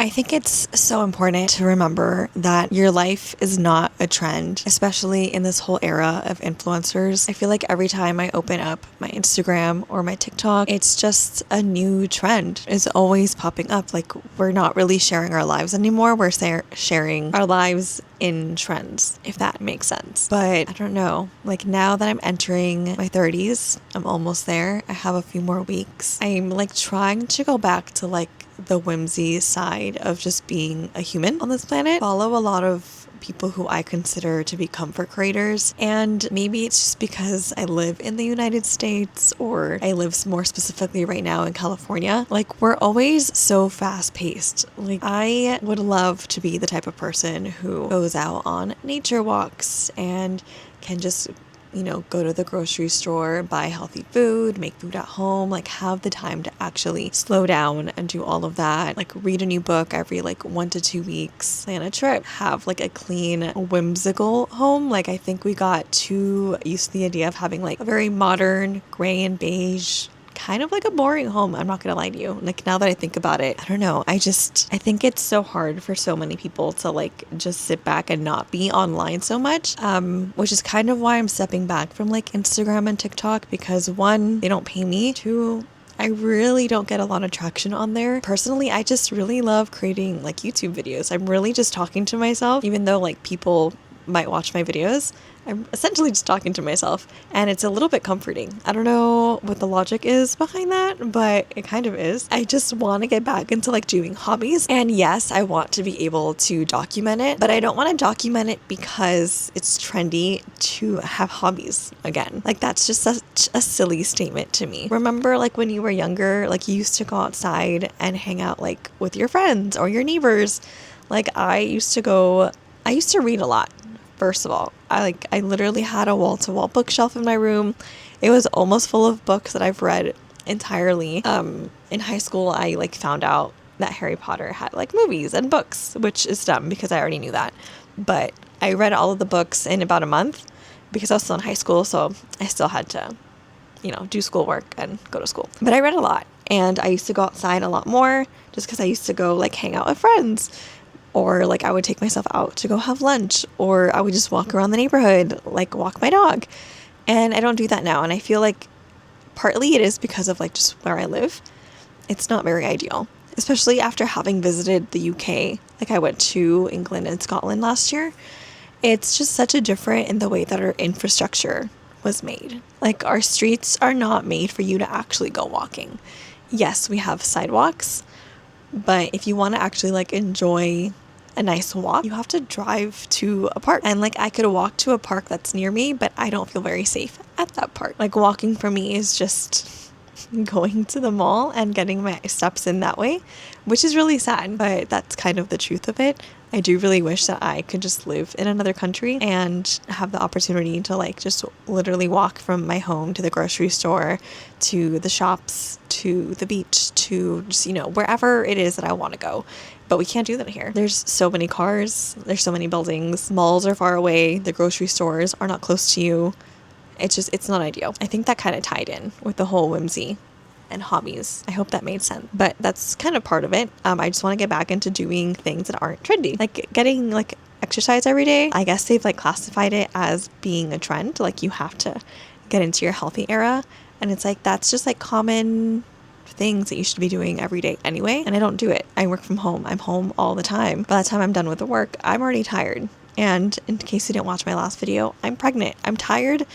I think it's so important to remember that your life is not a trend, especially in this whole era of influencers. I feel like every time I open up my Instagram or my TikTok, it's just a new trend. It's always popping up. Like, we're not really sharing our lives anymore. We're sharing our lives in trends, if that makes sense. But I don't know. Like, now that I'm entering my 30s, I'm almost there. I have a few more weeks. I'm like trying to go back to like the whimsy side of just being a human on this planet. Follow a lot of people who I consider to be comfort creators, and maybe it's just because I live in the United States, or I live more specifically right now in California. Like, we're always so fast paced. Like, I would love to be the type of person who goes out on nature walks and can just go to the grocery store, buy healthy food, make food at home, like have the time to actually slow down and do all of that. Like, read a new book every like 1 to 2 weeks, plan a trip, have like a clean, whimsical home. Like, I think we got too used to the idea of having like a very modern, gray and beige, kind of like a boring home. I'm not gonna lie to you. Like, now that I think about it, I don't know. I think it's so hard for so many people to like just sit back and not be online so much. Which is kind of why I'm stepping back from like Instagram and TikTok, because one, they don't pay me. Two, I really don't get a lot of traction on there. Personally, I just really love creating like YouTube videos. I'm really just talking to myself, even though like people might watch my videos. I'm essentially just talking to myself, and it's a little bit comforting. I don't know what the logic is behind that, but it kind of is. I just want to get back into like doing hobbies, and yes, I want to be able to document it, but I don't want to document it because it's trendy to have hobbies again. Like, that's just such a silly statement to me. Remember, like, when you were younger, like, you used to go outside and hang out like with your friends or your neighbors. Like, I used to read a lot. First of all, I literally had a wall-to-wall bookshelf in my room. It was almost full of books that I've read entirely. In high school, I like found out that Harry Potter had like movies and books, which is dumb because I already knew that. But I read all of the books in about a month because I was still in high school, so I still had to, do schoolwork and go to school. But I read a lot, and I used to go outside a lot more just because I used to go like hang out with friends. Or like I would take myself out to go have lunch, or I would just walk around the neighborhood, like walk my dog. And I don't do that now. And I feel like partly it is because of like just where I live. It's not very ideal, especially after having visited the UK. Like, I went to England and Scotland last year. It's just such a different in the way that our infrastructure was made. Like, our streets are not made for you to actually go walking. Yes, we have sidewalks, but if you want to actually like enjoy a nice walk, you have to drive to a park. And like, I could walk to a park that's near me, but I don't feel very safe at that park. Like, walking for me is just going to the mall and getting my steps in that way, which is really sad, but that's kind of the truth of it. I do really wish that I could just live in another country and have the opportunity to like just literally walk from my home to the grocery store, to the shops, to the beach, to just, wherever it is that I want to go. But we can't do that here. There's so many cars, there's so many buildings, malls are far away, the grocery stores are not close to you. It's not ideal. I think that kind of tied in with the whole whimsy and hobbies. I hope that made sense. But that's kind of part of it. I just want to get back into doing things that aren't trendy. Like getting like exercise every day. I guess they've like classified it as being a trend. Like, you have to get into your healthy era. And it's like, that's just like common things that you should be doing every day anyway. And I don't do it. I work from home. I'm home all the time. By the time I'm done with the work, I'm already tired. And in case you didn't watch my last video, I'm pregnant. I'm tired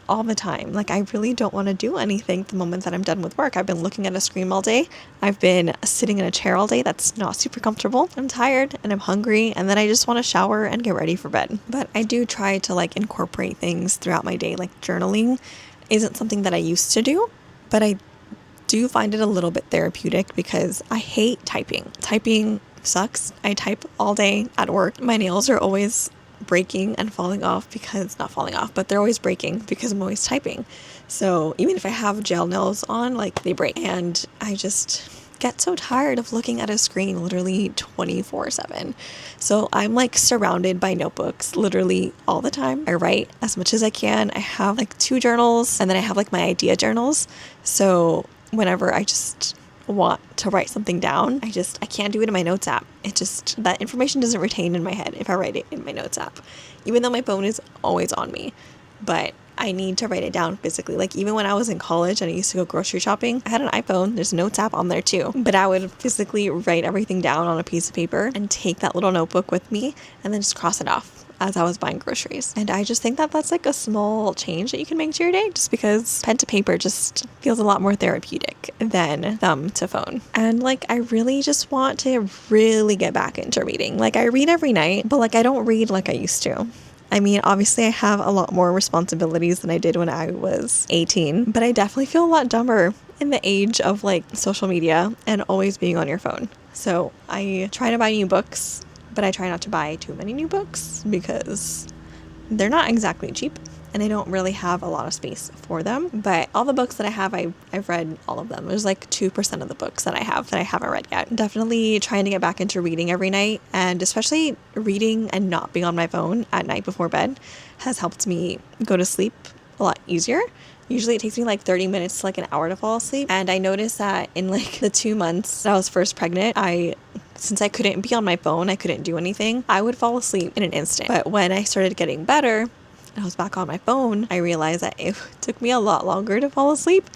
all the time. Like, I really don't want to do anything the moment that I'm done with work. I've been looking at a screen all day. I've been sitting in a chair all day. That's not super comfortable. I'm tired and I'm hungry, and then I just want to shower and get ready for bed. But I do try to like incorporate things throughout my day. Like, journaling isn't something that I used to do, but I do find it a little bit therapeutic because I hate typing. Typing sucks. I type all day at work. My nails are always breaking and falling off not falling off, but they're always breaking because I'm always typing. So even if I have gel nails on, like, they break. And I just get so tired of looking at a screen literally 24/7. So I'm like surrounded by notebooks literally all the time. I write as much as I can. I have like 2 journals, and then I have like my idea journals. So whenever I just want to write something down, I can't do it in my notes app. It just, that information doesn't retain in my head if I write it in my notes app, even though my phone is always on me. But I need to write it down physically. Like even when I was in college and I used to go grocery shopping, I had an iPhone. There's a notes app on there too. But I would physically write everything down on a piece of paper and take that little notebook with me and then just cross it off as I was buying groceries. And I just think that that's like a small change that you can make to your day, just because pen to paper just feels a lot more therapeutic than thumb to phone. And like I really just want to really get back into reading. Like I read every night, but like I don't read like I used to. I mean, obviously I have a lot more responsibilities than I did when I was 18, but I definitely feel a lot dumber in the age of like social media and always being on your phone. So I try to buy new books, but I try not to buy too many new books because they're not exactly cheap and I don't really have a lot of space for them. But all the books that I have, I've read all of them. There's like 2% of the books that I haven't read yet. Definitely trying to get back into reading every night, and especially reading and not being on my phone at night before bed has helped me go to sleep a lot easier. Usually it takes me like 30 minutes to like an hour to fall asleep. And I noticed that in like the 2 months that I was first pregnant, since I couldn't be on my phone, I couldn't do anything, I would fall asleep in an instant. But when I started getting better, I was back on my phone, I realized that it took me a lot longer to fall asleep.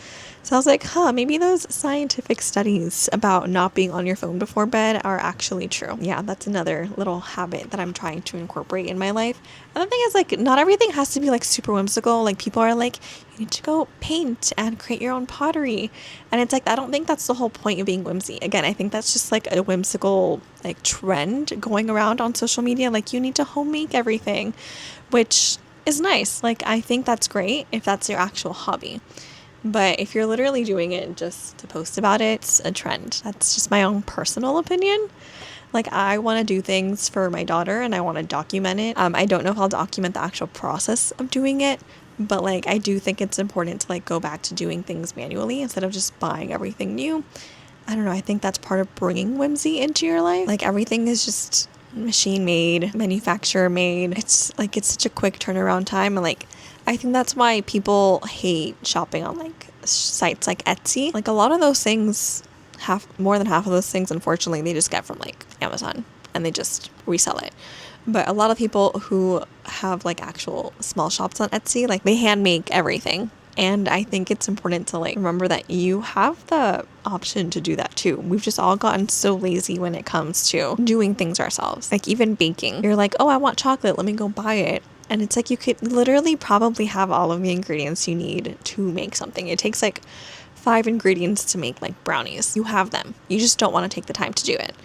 So I was like, maybe those scientific studies about not being on your phone before bed are actually true. Yeah, that's another little habit that I'm trying to incorporate in my life. And the thing is, like, not everything has to be like super whimsical. Like people are like, you need to go paint and create your own pottery. And it's like, I don't think that's the whole point of being whimsy. Again, I think that's just like a whimsical like trend going around on social media. Like you need to home make everything, which is nice. Like I think that's great if that's your actual hobby. But if you're literally doing it just to post about it, it's a trend. That's just my own personal opinion. Like I want to do things for my daughter and I want to document it. I don't know if I'll document the actual process of doing it, but like I do think it's important to like go back to doing things manually instead of just buying everything new. I don't know. I think that's part of bringing whimsy into your life. Like everything is just machine made, manufacturer made. It's like it's such a quick turnaround time, and like I think that's why people hate shopping on like sites like Etsy. Like a lot of those things, more than half of those things, unfortunately, they just get from like Amazon and they just resell it. But a lot of people who have like actual small shops on Etsy, like they hand make everything. And I think it's important to like remember that you have the option to do that too. We've just all gotten so lazy when it comes to doing things ourselves. Like even baking. You're like, oh, I want chocolate. Let me go buy it. And it's like you could literally probably have all of the ingredients you need to make something. It takes like 5 ingredients to make like brownies. You have them. You just don't want to take the time to do it.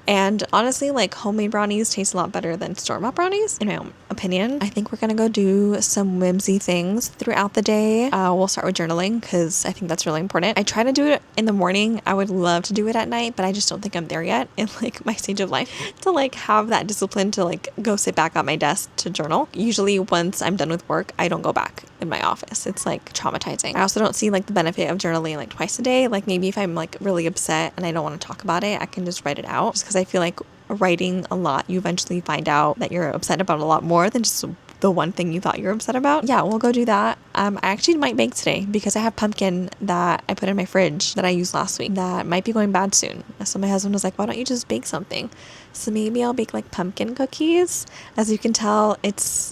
And honestly, like homemade brownies taste a lot better than store-bought brownies, in my own opinion. I think we're gonna go do some whimsy things throughout the day. We'll start with journaling because I think that's really important. I try to do it in the morning. I would love to do it at night, but I just don't think I'm there yet in like my stage of life to like have that discipline to like go sit back at my desk to journal. Usually once I'm done with work, I don't go back in my office. It's like traumatizing. I also don't see like the benefit of journaling like twice a day. Like maybe if I'm like really upset and I don't want to talk about it, I can just write it out, just because I feel like writing a lot, you eventually find out that you're upset about a lot more than just the one thing you thought you were upset about. Yeah, we'll go do that. I actually might bake today because I have pumpkin that I put in my fridge that I used last week that might be going bad soon. So my husband was like, why don't you just bake something? So maybe I'll bake like pumpkin cookies. As you can tell,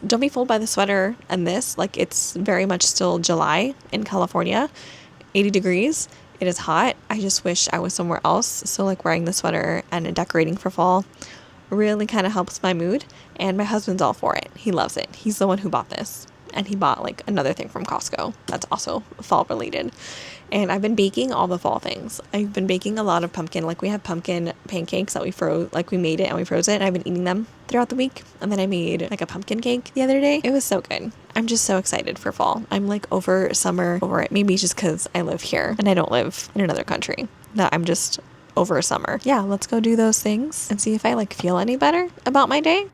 don't be fooled by the sweater and this. Like it's very much still July in California, 80 degrees. It is hot. I just wish I was somewhere else. So like wearing the sweater and decorating for fall really kind of helps my mood. And my husband's all for it. He loves it. He's the one who bought this. And he bought like another thing from Costco that's also fall related. And I've been baking all the fall things. I've been baking a lot of pumpkin. Like we have pumpkin pancakes that we froze, like we made it and we froze it. And I've been eating them throughout the week. And then I made like a pumpkin cake the other day. It was so good. I'm just so excited for fall. I'm like over summer, over it. Maybe just because I live here and I don't live in another country, that I'm just over summer. Yeah, let's go do those things and see if I like feel any better about my day.